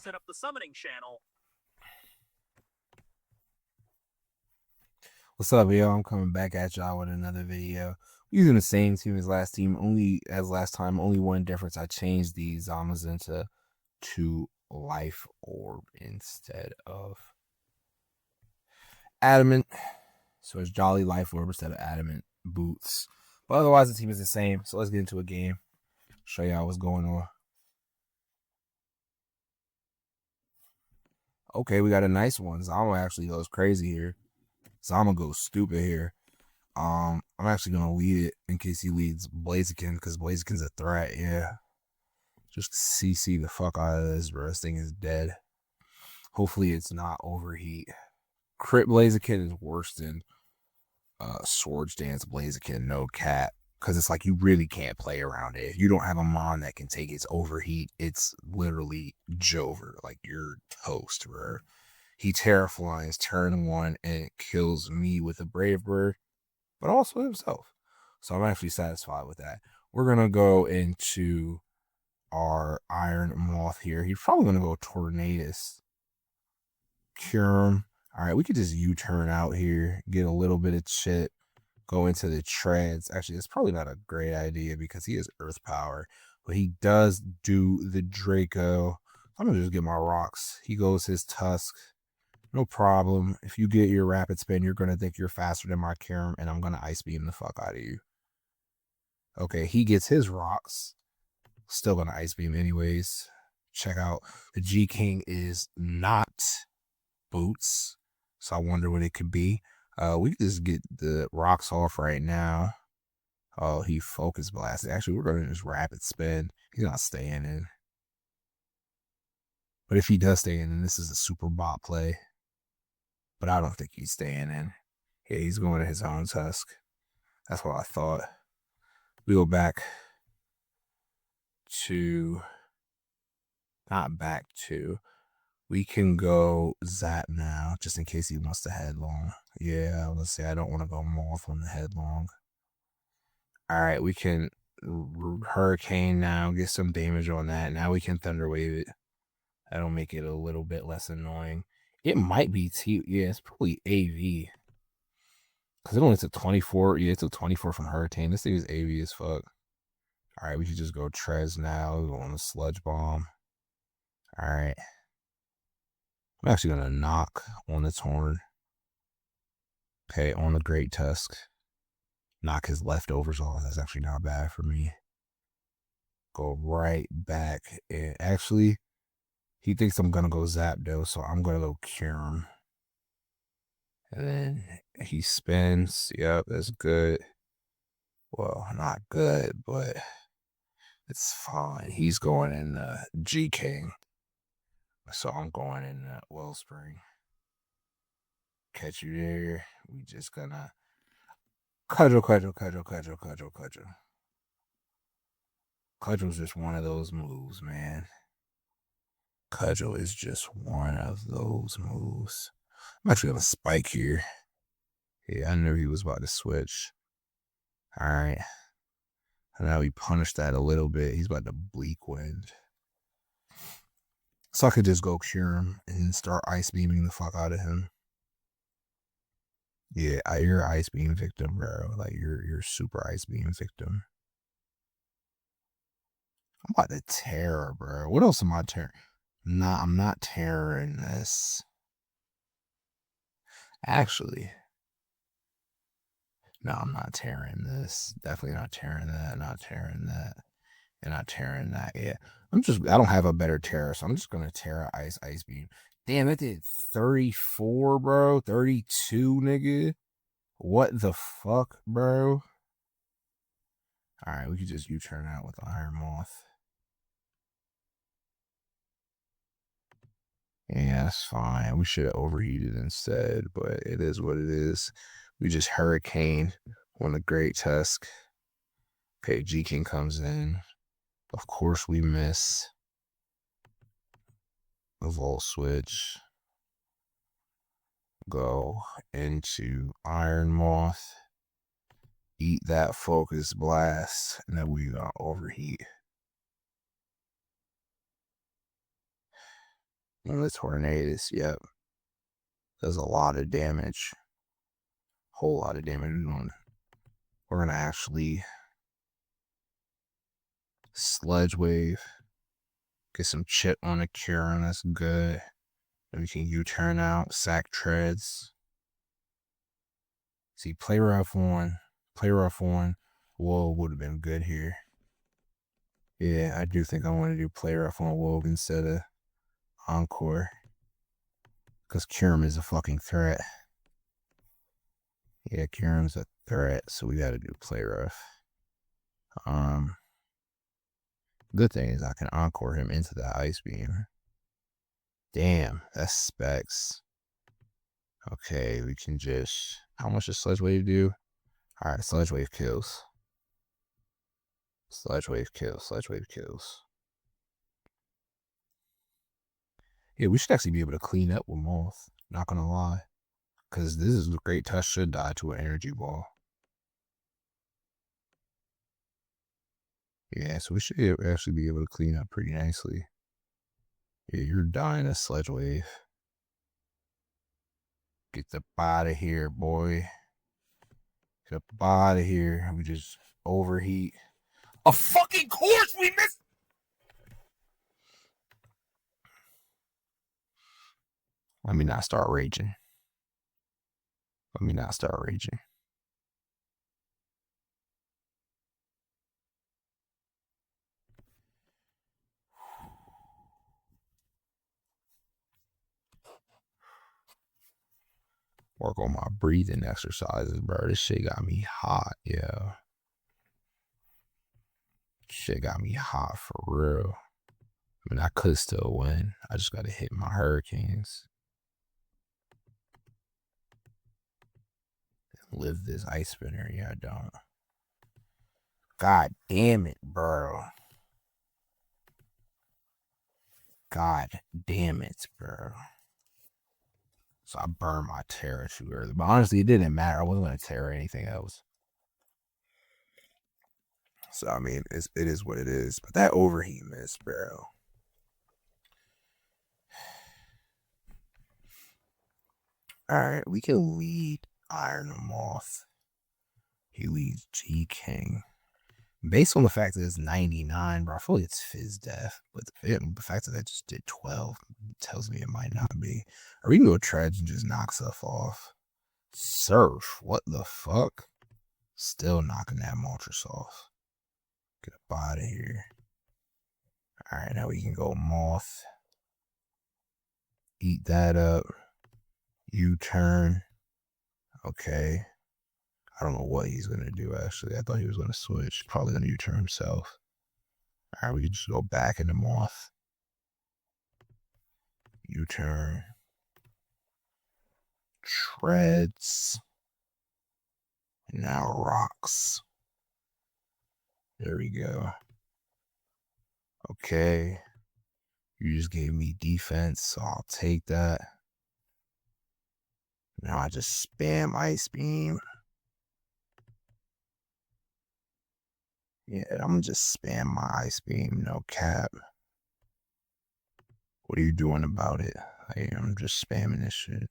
set up the summoning channel. What's up, yo? I'm coming back at y'all with another video. We're using the same team as last team, only as last time. Only one difference: I changed the Zamas into 2 life orb instead of adamant. So it's Jolly life orb instead of adamant boots. But otherwise, the team is the same. So let's get into a game. Show y'all what's going on. Okay, we got a nice one. Zama actually goes crazy here. Zama goes stupid here. I'm actually gonna lead it in case he leads Blaziken, because Blaziken's a threat, yeah. Just CC the fuck out of this, bro. This thing is dead. Hopefully it's not overheat. Crit Blaziken is worse than Swords Dance Blaziken, no cat. Because it's like you really can't play around it. If you don't have a mon that can take its overheat, it's literally Jover. Like, you're toast, bro. He terraflies turn 1 and it kills me with a Brave Bird, but also himself. So I'm actually satisfied with that. We're going to go into our Iron Moth here. He's probably going to go Tornadus. Cure him. All right, we could just U-turn out here, get a little bit of shit, go into the treads. Actually, it's probably not a great idea because he has Earth Power, but he does do the Draco. I'm going to just get my rocks. He goes his Tusk. No problem. If you get your Rapid Spin, you're going to think you're faster than my Kyurem, and I'm going to Ice Beam the fuck out of you. Okay, he gets his rocks. Still going to Ice Beam anyways. Check out. The G-King is not boots, so I wonder what it could be. We can just get the rocks off right now. Oh, he Focus Blasted. Actually, we're going to just Rapid Spin. He's not staying in. But if he does stay in, then this is a super bot play. But I don't think he's staying in. Yeah, he's going to his own Tusk. That's what I thought. We go back to... Not back to... We can go Zap now, just in case he wants to headlong. Yeah, let's say I don't want to go Moth on the headlong. Alright, we can Hurricane now, get some damage on that. Now we can Thunder Wave it. That'll make it a little bit less annoying. It might be T. Yeah, it's probably AV. Because it only took 24. Yeah, it took 24 from Hurricane. This thing is AV as fuck. Alright, we should just go Trez now. We go on the Sludge Bomb. Alright. I'm actually going to knock on the Torn. Okay, on the Great Tusk. Knock his leftovers off. That's actually not bad for me. Go right back. And actually, he thinks I'm going to go Zapdos, so I'm going to go Cure him. And then he spins. Yep, that's good. Well, not good, but it's fine. He's going in the G-King. So I'm going in the Wellspring. Catch you there. We just gonna cudgel. Cudgel's just one of those moves, man. Cudgel is just one of those moves. I'm actually gonna spike here. Yeah, I knew he was about to switch. Alright. And now we punished that a little bit. He's about to Bleak Wind. So I could just go Cure him and start Ice Beaming the fuck out of him. Yeah, you're an Ice Beam victim, bro. Like, you're super Ice Beam victim. I'm about to terror, bro. What else am I tearing? Nah, I'm not terroring this. Actually, no, I'm not tearing this. Definitely not tearing that. Not tearing that. And not tearing that. Yeah. I don't have a better terror, so I'm just gonna tear Ice Beam. Damn, it did 34, bro. 32, nigga. What the fuck, bro? Alright, we could just U-turn out with Iron Moth. Yeah, that's fine. We should have overheated instead, but it is what it is. We just Hurricane on the Great Tusk. Okay, G-King comes in. Of course we miss. A Volt Switch. Go into Iron Moth. Eat that Focus Blast. And then we overheat. And the Tornadus, yep. Does a lot of damage. Whole lot of damage. We're gonna actually Sludge Wave. Get some chip on the Kieran, that's good. Then we can U-turn out, sack treads. See, play rough on. Whoa, would have been good here. Yeah, I do think I want to do play rough on Woe instead of Encore. Because Kieran is a fucking threat. Yeah, Kieran's a threat, so we gotta do play rough. Good thing is I can Encore him into that Ice Beam. Damn, that's specs. Okay, we can just... How much does Sludge Wave do? Alright, Sludge Wave kills. Sludge Wave kills. Yeah, we should actually be able to clean up with Moth. Not gonna lie. Because this is a great touch should die to an energy ball. Yeah, so we should actually be able to clean up pretty nicely. Yeah, you're dying a Sludge Wave. Get the out of here, boy. Get out of here. We just overheat. Of fucking course we missed. Let me not start raging. Work on my breathing exercises, bro. This shit got me hot, yeah. Shit got me hot for real. I mean, I could still win. I just gotta hit my hurricanes. Live this ice spinner. Yeah, I don't. God damn it, bro. God damn it, bro. So I burned my Terra too early. But honestly, it didn't matter. I wasn't going to Terra anything else. So, I mean, it is what it is. But that overheat miss, bro. Alright, we can lead Iron Moth. He leads G King. Based on the fact that it's 99, bro, I feel like it's Fizz Death. But the fact that I just did 12 tells me it might not be. Or we can go Treads and just knock stuff off. Surf, what the fuck? Still knocking that Moltres off. Get up out of here. Alright, now we can go Moth. Eat that up. U-turn. Okay. I don't know what he's going to do, actually. I thought he was going to switch. Probably going to U-turn himself. Alright, we can just go back into Moth. U-turn. Treads. And now rocks. There we go. Okay. You just gave me defense, so I'll take that. Now I just spam Ice Beam. Yeah, I'm gonna just spam my Ice Beam, no cap. What are you doing about it? I'm just spamming this shit.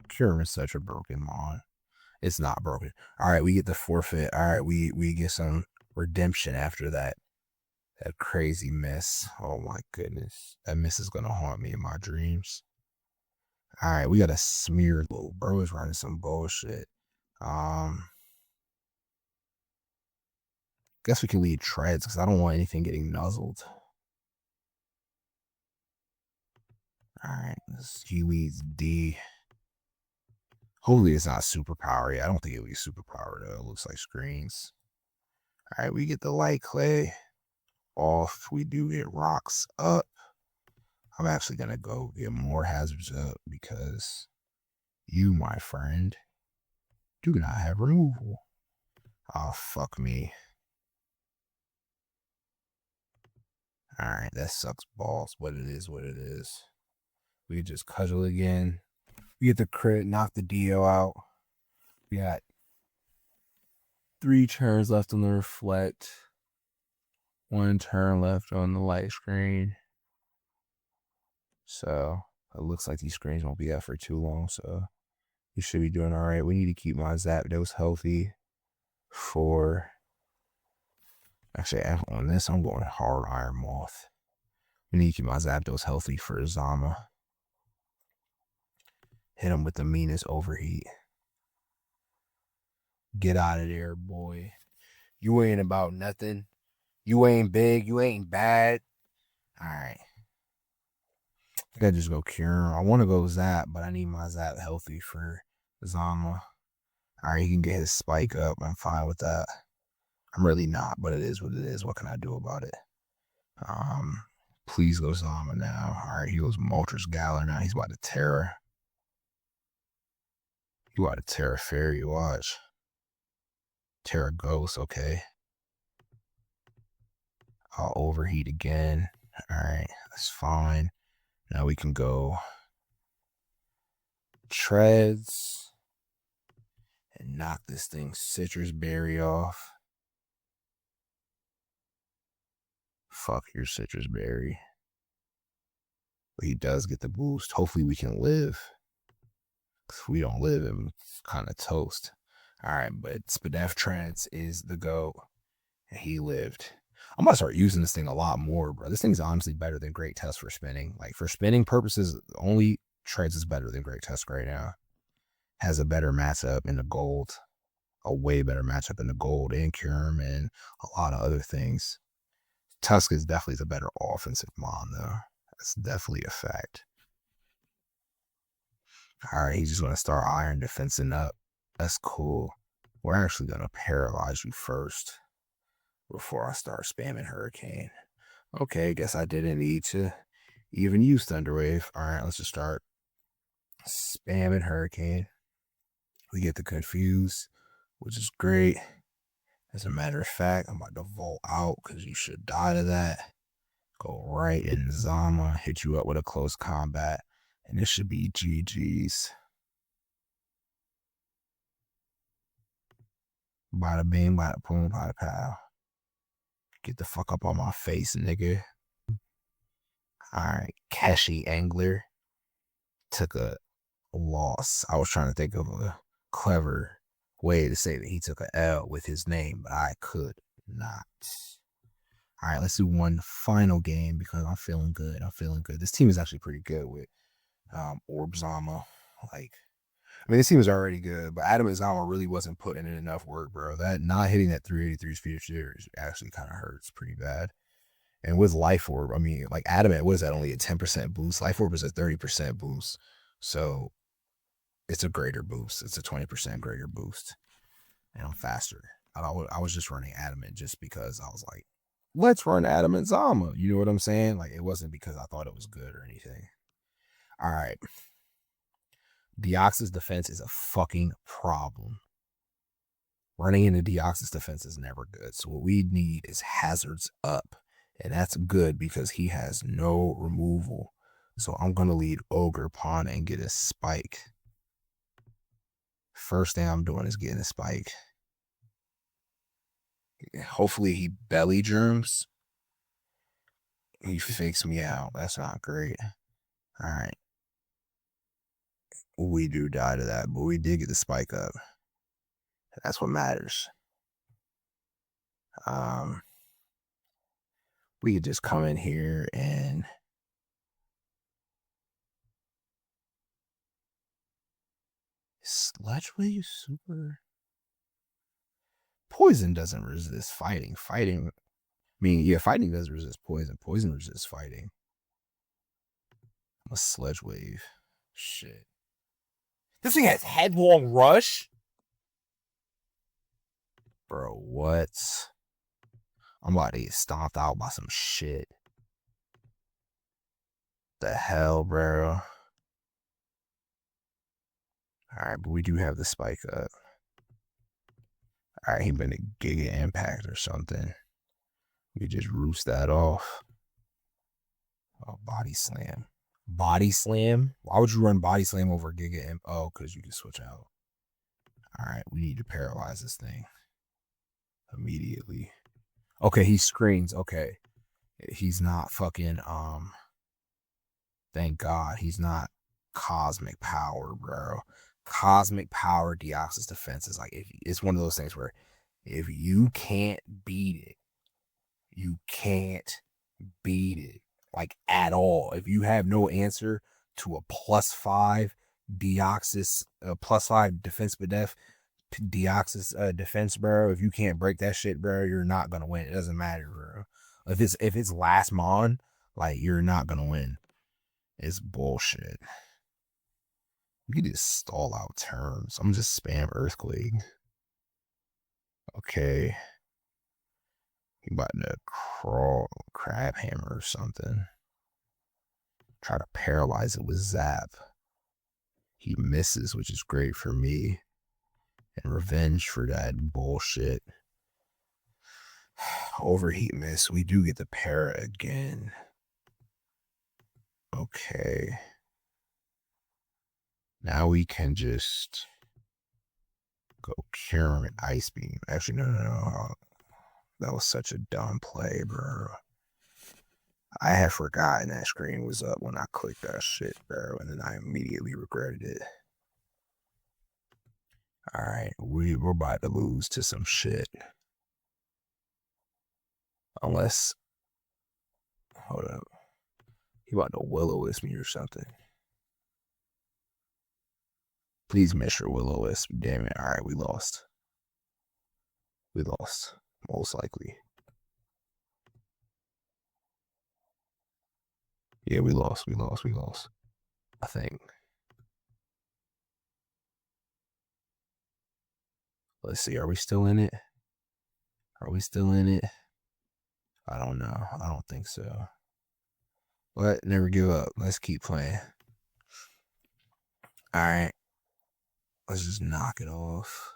Cure is such a broken mod. It's not broken. Alright, we get the forfeit. Alright, we get some redemption after that. That crazy miss. Oh my goodness. That miss is gonna haunt me in my dreams. Alright, we got a smear. Little bro is running some bullshit. Guess we can lead Treads because I don't want anything getting nuzzled. Alright, he leads D. Hopefully it's not superpower. I don't think it'll be superpower though. It looks like screens. Alright, we get the light clay off. We do get rocks up. I'm actually gonna go get more hazards up because you, my friend, do not have removal. Oh, fuck me. Alright, that sucks balls, but it is what it is. We just cudgel again. We get the crit, knock the Dio out. We got 3 turns left on the reflect. One turn left on the light screen. So it looks like these screens won't be up for too long. So you should be doing all right. We need to keep my Zapdos healthy for. Actually, on this, I'm going hard Iron Moth. We need to keep my Zapdos healthy for Zama. Hit him with the meanest overheat. Get out of there, boy. You ain't about nothing. You ain't big. You ain't bad. All right. I gotta just go Cure. I want to go Zap, but I need my Zap healthy for Zama. All right, he can get his spike up. I'm fine with that. I'm really not, but it is what it is. What can I do about it? Um, Please go Zama now. All right, he goes Moltres Galar now. He's about to Terra. You about to Terra Fairy. Watch. Terra Ghost. Okay. I'll overheat again. All right, that's fine. Now we can go Treads and knock this thing Citrus Berry off. Fuck your Citrus Berry. But he does get the boost. Hopefully we can live. If we don't live, it's kind of toast. All right, but Spadef Trance is the GOAT. And he lived. I'm gonna start using this thing a lot more, bro. This thing's honestly better than Great Test for spinning. Like for spinning purposes, only Treads is better than Great Test right now. Has a better matchup in the gold. A way better matchup in the gold and Curm and a lot of other things. Tusk is definitely the better offensive mon, though. That's definitely a fact. All right, he's just going to start iron defensing up. That's cool. We're actually going to paralyze you first before I start spamming Hurricane. Okay, guess I didn't need to even use Thunderwave. All right, let's just start spamming Hurricane. We get the Confuse, which is great. As a matter of fact, I'm about to vault out because you should die to that. Go right in Zama, hit you up with a close combat, and this should be GG's. Bada bing, bada boom, bada pow. Get the fuck up on my face, nigga. Alright, Keshi Angler took a loss. I was trying to think of a clever way to say that he took a L with his name, but I could not. Alright, let's do one final game because I'm feeling good. I'm feeling good. This team is actually pretty good with Orb Zama. Like, I mean, this team is already good, but Adam Zama really wasn't putting in enough work, bro. That not hitting that 383 speed of shears actually kind of hurts pretty bad. And with Life Orb, I mean, like Adamant, what is that? Only a 10% boost. Life Orb is a 30% boost. So it's a greater boost. It's a 20% greater boost. And I'm faster. I was just running Adamant just because I was like, let's run Adamant Zama. You know what I'm saying? Like, it wasn't because I thought it was good or anything. All right. Deoxys defense is a fucking problem. Running into Deoxys defense is never good. So what we need is hazards up. And that's good because he has no removal. So I'm going to lead Ogre Pawn and get a spike. First thing I'm doing is getting a spike. Hopefully he belly germs. He fakes me out. That's not great. All right. We do die to that, but we did get the spike up. That's what matters. We could just come in here and Sludge Wave super. Poison doesn't resist fighting. Fighting, I mean, yeah, fighting does resist poison. Poison resists fighting. I'm a Sludge Wave. Shit. This thing has Headlong Rush? Bro, what? I'm about to get stomped out by some shit. The hell, bro? Alright, but we do have the spike up. Alright, he been a Giga Impact or something. We just roost that off. Oh, Body Slam. Body Slam? Why would you run Body Slam over Giga Imp? Oh, because you can switch out. Alright, we need to paralyze this thing immediately. Okay, he screens. Okay. He's not fucking thank God he's not cosmic power, bro. Cosmic power Deoxys defense is like if it's one of those things where if you can't beat it, you can't beat it like at all. If you have no answer to a +5 Deoxys, +5 defense but def Deoxys defense, bro. If you can't break that shit, bro, you're not gonna win. It doesn't matter, bro. If it's last mon, like you're not gonna win. It's bullshit. You just stall out turns. I'm just spam earthquake. Okay. He about to crawl crab hammer or something. Try to paralyze it with zap. He misses, which is great for me. And revenge for that bullshit. Overheat miss. We do get the para again. Okay. Now we can just go Cure and Ice Beam. Actually, no. That was such a dumb play, bro. I had forgotten that screen was up when I clicked that shit, bro, and then I immediately regretted it. All right, we're about to lose to some shit. Unless, hold up, he about to Will-O-Wisp me or something. Please miss your Will-O-Wisp. Damn it. All right, we lost. We lost, most likely. Yeah, we lost. I think. Let's see. Are we still in it? I don't know. I don't think so. But never give up. Let's keep playing. All right. Let's just knock it off.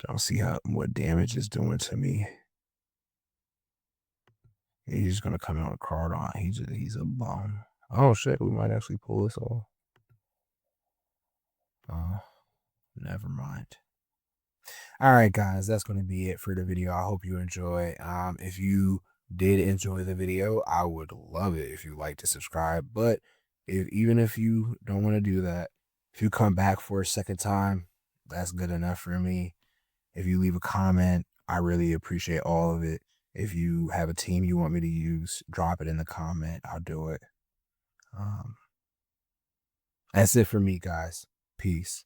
Don't see what damage is doing to me. He's just gonna come out with card on. He's a bum. Oh shit, we might actually pull this off. Oh, never mind. All right, guys, that's going to be it for the video. I hope you enjoy. If you did enjoy the video, I would love it if you like to subscribe. But even if you don't want to do that, if you come back for a second time, that's good enough for me. If you leave a comment, I really appreciate all of it. If you have a team you want me to use, drop it in the comment. I'll do it. That's it for me, guys. Peace.